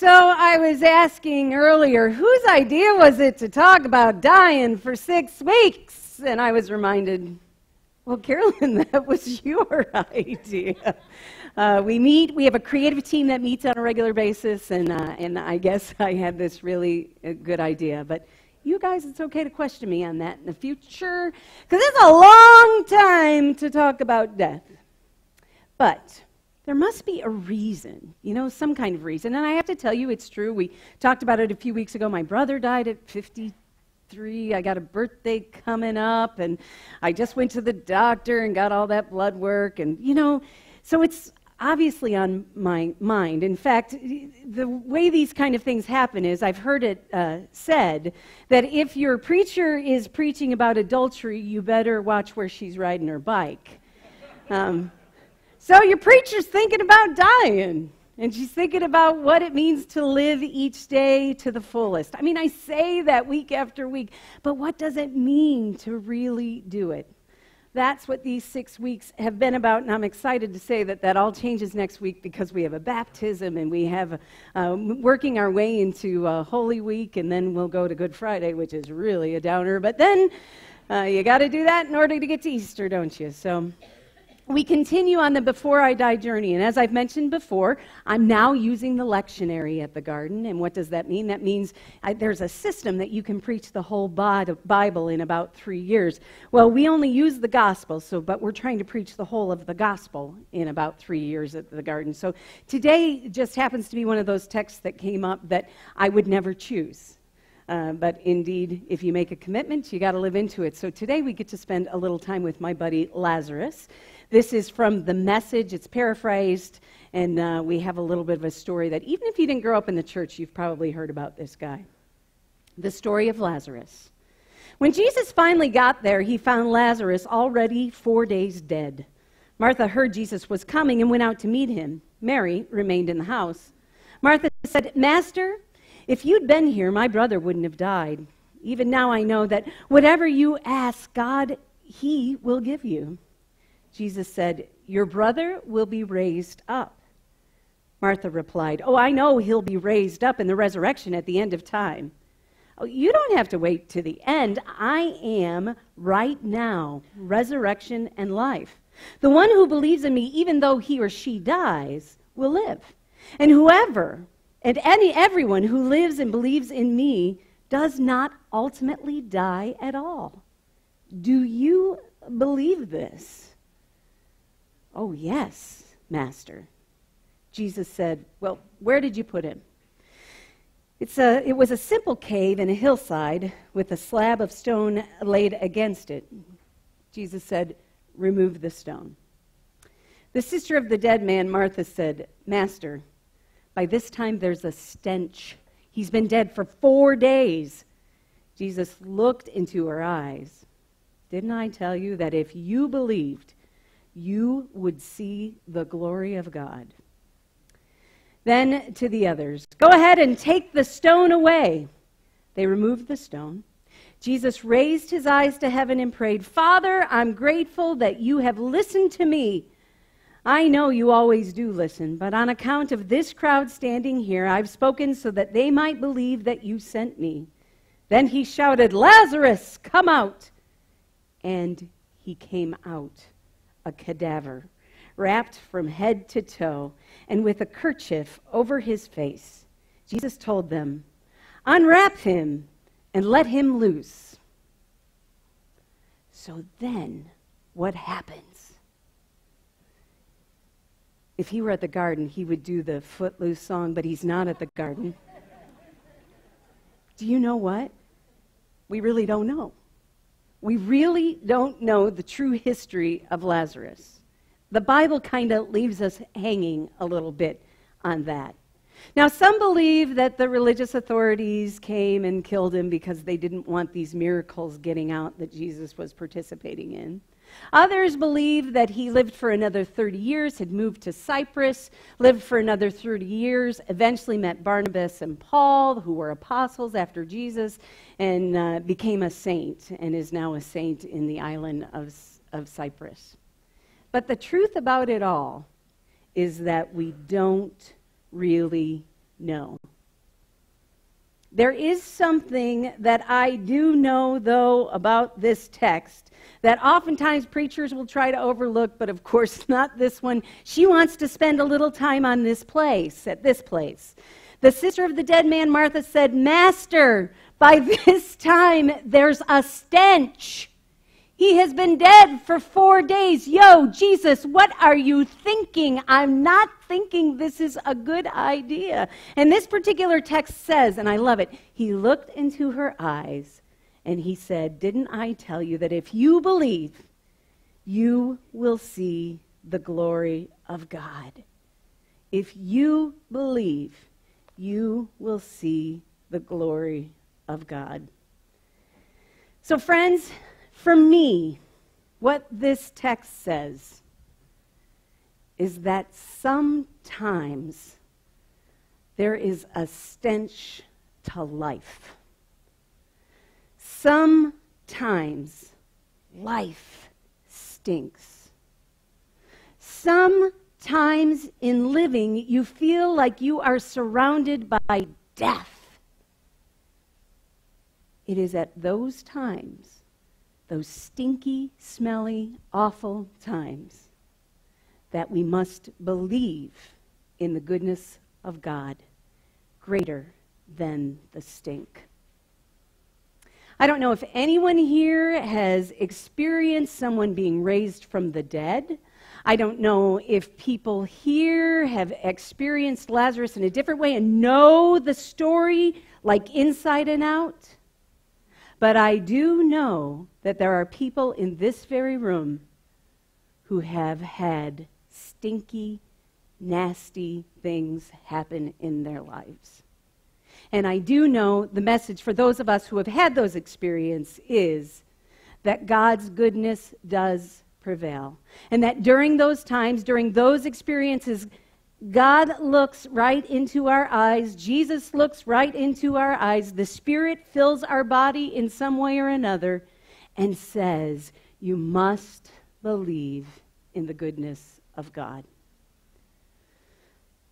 So I was asking earlier, whose idea was it to talk about dying for 6 weeks? And I was reminded, well, Carolyn, that was your idea. We have a creative team that meets on a regular basis, and I guess I had this really good idea. But you guys, it's okay to question me on that in the future, because it's a long time to talk about death. But there must be a reason, some kind of reason. And I have to tell you, it's true. We talked about it a few weeks ago. My brother died at 53. I got a birthday coming up, and I just went to the doctor and got all that blood work. And, so it's obviously on my mind. In fact, the way these kind of things happen is I've heard it said that if your preacher is preaching about adultery, you better watch where she's riding her bike. So your preacher's thinking about dying, and she's thinking about what it means to live each day to the fullest. I mean, I say that week after week, but what does it mean to really do it? That's what these 6 weeks have been about, and I'm excited to say that all changes next week because we have a baptism, and we have working our way into Holy Week, and then we'll go to Good Friday, which is really a downer, but then you got to do that in order to get to Easter, don't you? So we continue on the Before I Die journey, and as I've mentioned before, I'm now using the lectionary at the Garden, and what does that mean? That means there's a system that you can preach the whole Bible in about 3 years. Well, we only use the Gospel, but we're trying to preach the whole of the Gospel in about 3 years at the Garden. So today just happens to be one of those texts that came up that I would never choose. But indeed, if you make a commitment, you got to live into it. So today we get to spend a little time with my buddy Lazarus. This is from The Message. It's paraphrased, and we have a little bit of a story that even if you didn't grow up in the church, you've probably heard about this guy. The story of Lazarus. When Jesus finally got there, he found Lazarus already 4 days dead. Martha heard Jesus was coming and went out to meet him. Mary remained in the house. Martha said, "Master, if you'd been here, my brother wouldn't have died. Even now I know that whatever you ask God, he will give you." Jesus said, "Your brother will be raised up." Martha replied, "Oh, I know he'll be raised up in the resurrection at the end of time." "Oh, you don't have to wait to the end. I am right now, resurrection and life. The one who believes in me, even though he or she dies, will live. And everyone who lives and believes in me does not ultimately die at all. Do you believe this?" "Oh, yes, Master." Jesus said, "Well, where did you put him?" It was a simple cave in a hillside with a slab of stone laid against it. Jesus said, "Remove the stone." The sister of the dead man, Martha, said, "Master, by this time there's a stench. He's been dead for 4 days." Jesus looked into her eyes. "Didn't I tell you that if you believed, you would see the glory of God?" Then to the others, "Go ahead and take the stone away." They removed the stone. Jesus raised his eyes to heaven and prayed, "Father, I'm grateful that you have listened to me. I know you always do listen, but on account of this crowd standing here, I've spoken so that they might believe that you sent me." Then he shouted, "Lazarus, come out!" And he came out, a cadaver, wrapped from head to toe, and with a kerchief over his face. Jesus told them, "Unwrap him and let him loose." So then, what happens? If he were at the Garden, he would do the Footloose song, but he's not at the Garden. Do you know what? We really don't know. We really don't know the true history of Lazarus. The Bible kind of leaves us hanging a little bit on that. Now, some believe that the religious authorities came and killed him because they didn't want these miracles getting out that Jesus was participating in. Others believe that he lived for another 30 years, had moved to Cyprus, lived for another 30 years, eventually met Barnabas and Paul, who were apostles after Jesus, and became a saint, and is now a saint in the island of Cyprus. But the truth about it all is that we don't really know. There is something that I do know, though, about this text that oftentimes preachers will try to overlook, but of course not this one. She wants to spend a little time on this place, at this place. The sister of the dead man, Martha, said, "Master, by this time there's a stench. He has been dead for 4 days. Yo, Jesus, what are you thinking? I'm not thinking this is a good idea." And this particular text says, and I love it, he looked into her eyes and he said, "Didn't I tell you that if you believe, you will see the glory of God?" If you believe, you will see the glory of God. So friends, for me, what this text says is that sometimes there is a stench to life. Sometimes life stinks. Sometimes in living, you feel like you are surrounded by death. It is at those times, those stinky, smelly, awful times, that we must believe in the goodness of God greater than the stink. I don't know if anyone here has experienced someone being raised from the dead. I don't know if people here have experienced Lazarus in a different way and know the story like inside and out. But I do know that there are people in this very room who have had stinky, nasty things happen in their lives. And I do know the message for those of us who have had those experiences is that God's goodness does prevail. And that during those times, during those experiences, God looks right into our eyes. Jesus looks right into our eyes. The Spirit fills our body in some way or another and says, "You must believe in the goodness of God."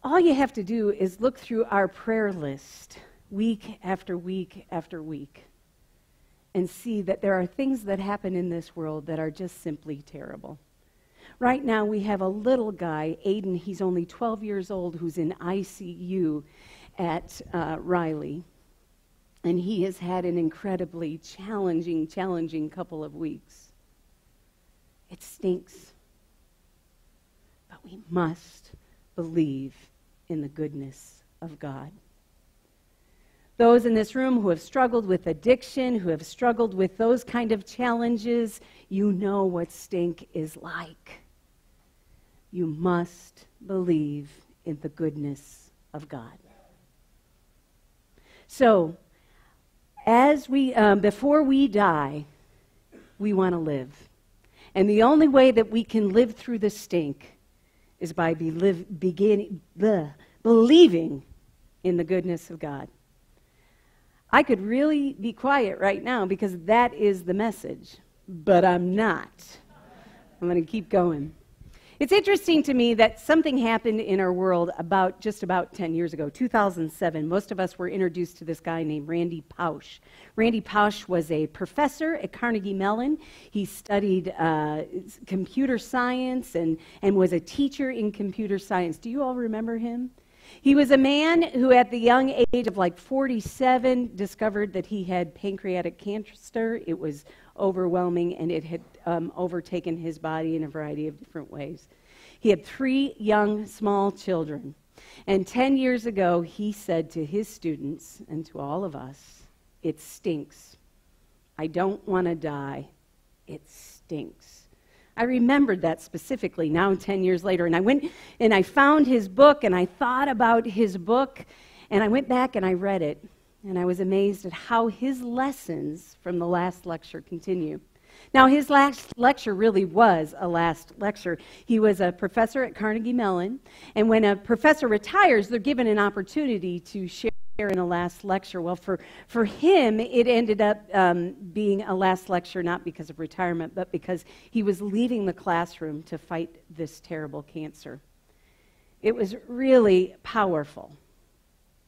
All you have to do is look through our prayer list week after week after week and see that there are things that happen in this world that are just simply terrible. Right now we have a little guy, Aiden, he's only 12 years old, who's in ICU at Riley. And he has had an incredibly challenging couple of weeks. It stinks. But we must believe in the goodness of God. Those in this room who have struggled with addiction, who have struggled with those kind of challenges, you know what stink is like. You must believe in the goodness of God. So, before we die, we want to live. And the only way that we can live through the stink is by believing in the goodness of God. I could really be quiet right now because that is the message, but I'm not. I'm going to keep going. It's interesting to me that something happened in our world just about 10 years ago, 2007. Most of us were introduced to this guy named Randy Pausch. Randy Pausch was a professor at Carnegie Mellon. He studied computer science and was a teacher in computer science. Do you all remember him? He was a man who at the young age of like 47 discovered that he had pancreatic cancer. It was overwhelming and it had overtaken his body in a variety of different ways. He had 3 young, small children. And 10 years ago, he said to his students and to all of us, "It stinks. I don't want to die. It stinks." I remembered that specifically now 10 years later, and I went and I found his book, and I thought about his book, and I went back and I read it, and I was amazed at how his lessons from the last lecture continue. Now, his last lecture really was a last lecture. He was a professor at Carnegie Mellon, and when a professor retires, they're given an opportunity to share in a last lecture. Well, for him, it ended up being a last lecture not because of retirement, but because he was leaving the classroom to fight this terrible cancer. It was really powerful.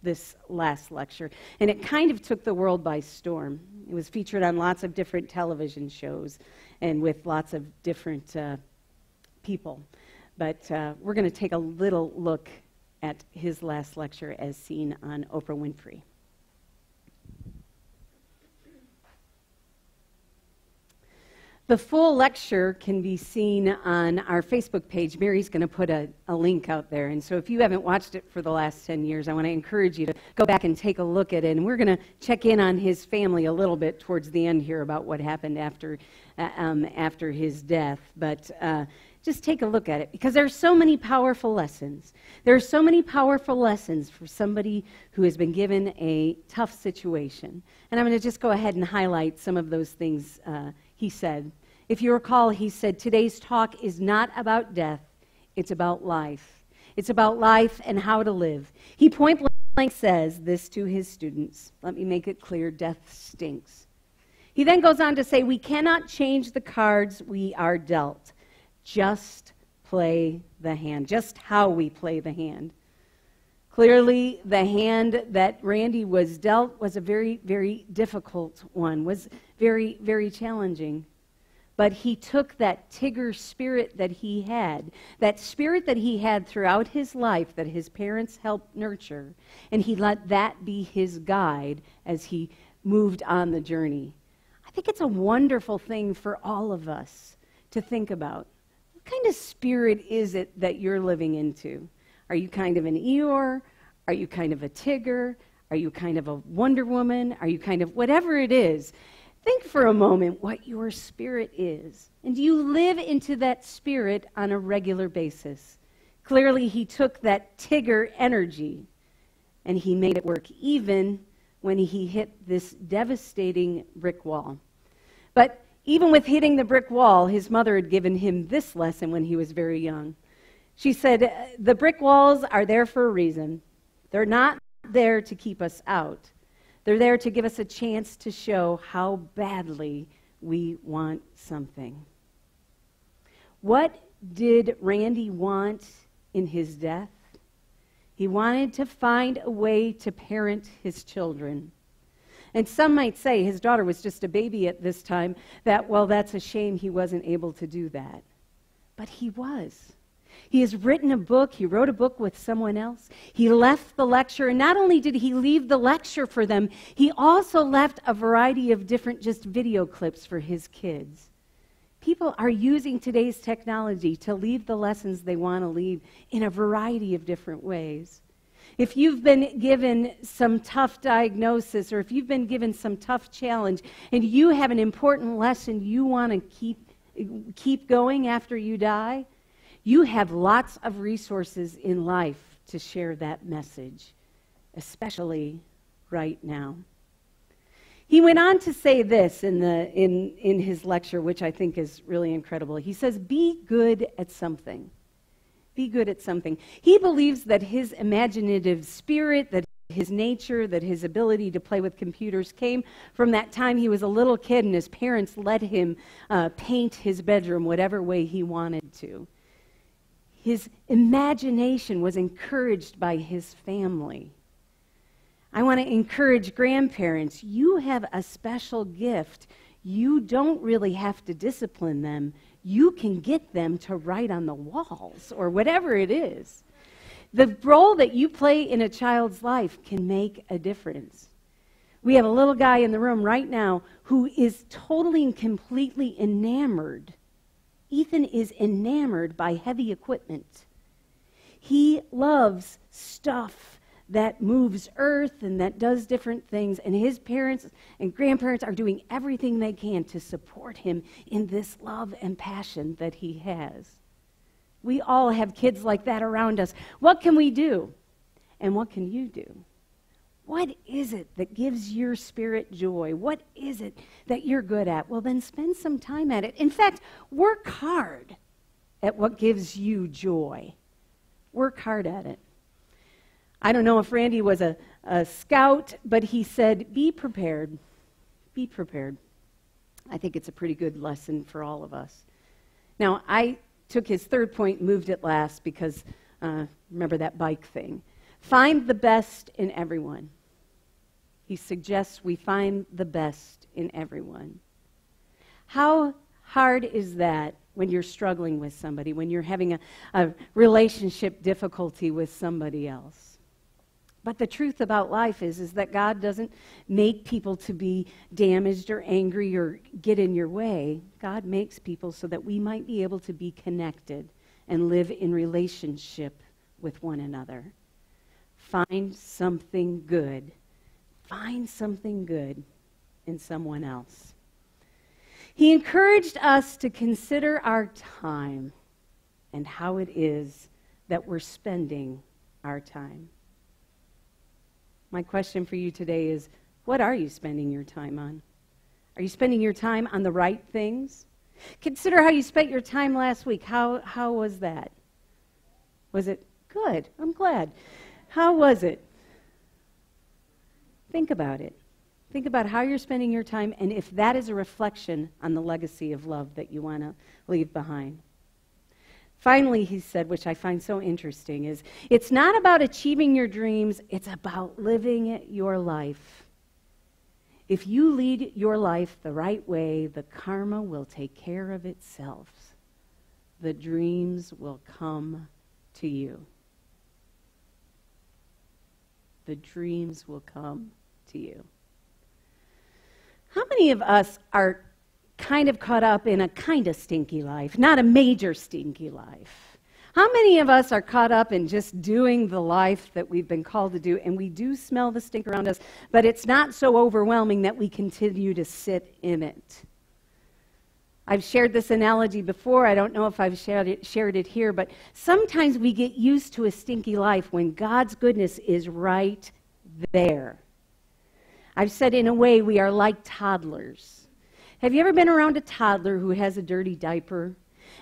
this last lecture, and it kind of took the world by storm. It was featured on lots of different television shows and with lots of different people. But we're going to take a little look at his last lecture as seen on Oprah Winfrey. The full lecture can be seen on our Facebook page. Mary's going to put a link out there. And so if you haven't watched it for the last 10 years, I want to encourage you to go back and take a look at it. And we're going to check in on his family a little bit towards the end here about what happened after his death. But just take a look at it, because there are so many powerful lessons. There are so many powerful lessons for somebody who has been given a tough situation. And I'm going to just go ahead and highlight some of those things he said. If you recall, he said, today's talk is not about death, it's about life. It's about life and how to live. He point blank says this to his students. Let me make it clear, death stinks. He then goes on to say, we cannot change the cards we are dealt. Just play the hand, just how we play the hand. Clearly, the hand that Randy was dealt was a very, very difficult one, was very, very challenging. But he took that Tigger spirit that he had, that spirit that he had throughout his life that his parents helped nurture, and he let that be his guide as he moved on the journey. I think it's a wonderful thing for all of us to think about. What kind of spirit is it that you're living into? Are you kind of an Eeyore? Are you kind of a Tigger? Are you kind of a Wonder Woman? Are you kind of whatever it is? Think for a moment what your spirit is. And do you live into that spirit on a regular basis? Clearly, he took that Tigger energy and he made it work, even when he hit this devastating brick wall. But even with hitting the brick wall, his mother had given him this lesson when he was very young. She said, the brick walls are there for a reason. They're not there to keep us out. They're there to give us a chance to show how badly we want something. What did Randy want in his death? He wanted to find a way to parent his children. And some might say his daughter was just a baby at this time, that, well, that's a shame he wasn't able to do that. But he was. He has written a book. He wrote a book with someone else. He left the lecture, and not only did he leave the lecture for them, he also left a variety of different just video clips for his kids. People are using today's technology to leave the lessons they want to leave in a variety of different ways. If you've been given some tough diagnosis, or if you've been given some tough challenge, and you have an important lesson you want to keep going after you die, you have lots of resources in life to share that message, especially right now. He went on to say this in his lecture, which I think is really incredible. He says, be good at something. Be good at something. He believes that his imaginative spirit, that his nature, that his ability to play with computers came from that time he was a little kid and his parents let him paint his bedroom whatever way he wanted to. His imagination was encouraged by his family. I want to encourage grandparents. You have a special gift. You don't really have to discipline them. You can get them to write on the walls or whatever it is. The role that you play in a child's life can make a difference. We have a little guy in the room right now who is totally and completely enamored. Ethan is enamored by heavy equipment. He loves stuff that moves earth and that does different things, and his parents and grandparents are doing everything they can to support him in this love and passion that he has. We all have kids like that around us. What can we do? And what can you do? What is it that gives your spirit joy? What is it that you're good at? Well, then spend some time at it. In fact, work hard at what gives you joy. Work hard at it. I don't know if Randy was a scout, but he said, be prepared. Be prepared. I think it's a pretty good lesson for all of us. Now, I took his third point, moved it last, because remember that bike thing. Find the best in everyone. He suggests we find the best in everyone. How hard is that when you're struggling with somebody, when you're having a relationship difficulty with somebody else? But the truth about life is that God doesn't make people to be damaged or angry or get in your way. God makes people so that we might be able to be connected and live in relationship with one another. Find something good. Find something good in someone else. He encouraged us to consider our time and how it is that we're spending our time. My question for you today is, what are you spending your time on? Are you spending your time on the right things? Consider how you spent your time last week. How was that? Was it good? I'm glad. How was it? Think about it. Think about how you're spending your time and if that is a reflection on the legacy of love that you want to leave behind. Finally, he said, which I find so interesting, is it's not about achieving your dreams, it's about living your life. If you lead your life the right way, the karma will take care of itself. The dreams will come to you. The dreams will come to you. How many of us are kind of caught up in a kind of stinky life, not a major stinky life? How many of us are caught up in just doing the life that we've been called to do, and we do smell the stink around us, but it's not so overwhelming that we continue to sit in it? I've shared this analogy before. I don't know if I've shared it here, but sometimes we get used to a stinky life when God's goodness is right there. I've said in a way we are like toddlers. Have you ever been around a toddler who has a dirty diaper?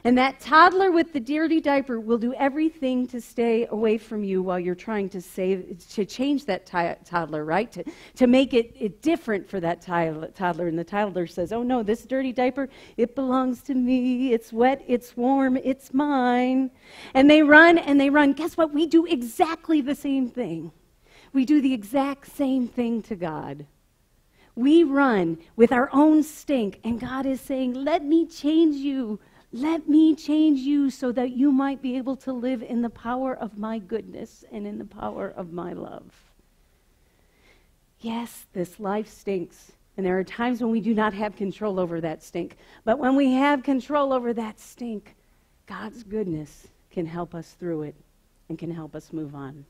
And that toddler with the dirty diaper will do everything to stay away from you while you're trying to change that toddler, right? To make it different for that toddler. And the toddler says, oh no, this dirty diaper, it belongs to me. It's wet, it's warm, it's mine. And they run and they run. Guess what? We do exactly the same thing. We do the exact same thing to God. We run with our own stink, and God is saying, let me change you. Let me change you so that you might be able to live in the power of my goodness and in the power of my love. Yes, this life stinks, and there are times when we do not have control over that stink. But when we have control over that stink, God's goodness can help us through it and can help us move on.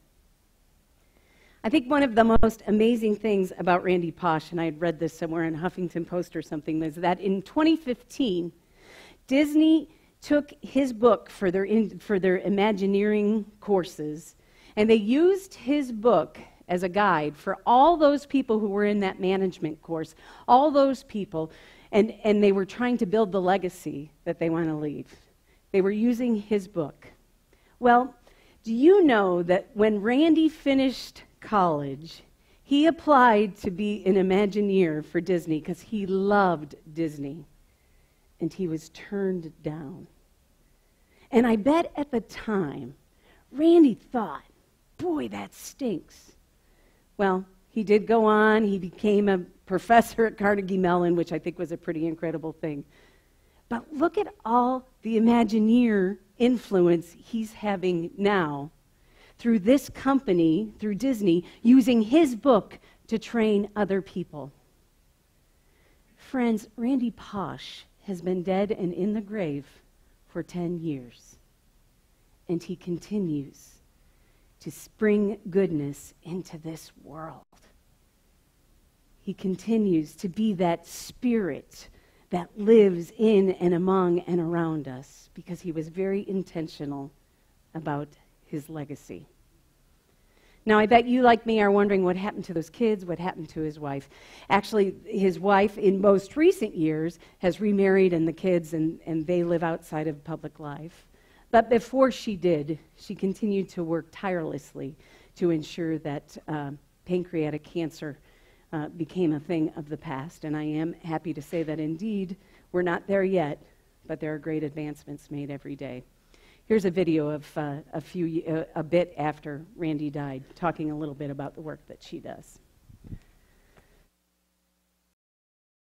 I think one of the most amazing things about Randy Pausch, and I had read this somewhere in Huffington Post or something, is that in 2015, Disney took his book for their Imagineering courses, and they used his book as a guide for all those people who were in that management course, all those people, and they were trying to build the legacy that they want to leave. They were using his book. Well, do you know that when Randy finished college, he applied to be an Imagineer for Disney because he loved Disney, and he was turned down. And I bet at the time, Randy thought, boy, that stinks. Well, he did go on. He became a professor at Carnegie Mellon, which I think was a pretty incredible thing. But look at all the Imagineer influence he's having now through this company, through Disney, using his book to train other people. Friends, Randy Pausch has been dead and in the grave for 10 years. And he continues to bring goodness into this world. He continues to be that spirit that lives in and among and around us because he was very intentional about his legacy. Now, I bet you, like me, are wondering what happened to those kids, what happened to his wife. Actually, his wife, in most recent years, has remarried, and the kids, and they live outside of public life. But before she did, she continued to work tirelessly to ensure that pancreatic cancer became a thing of the past. And I am happy to say that indeed, we're not there yet, but there are great advancements made every day. Here's a video of a bit after Randy died, talking a little bit about the work that she does.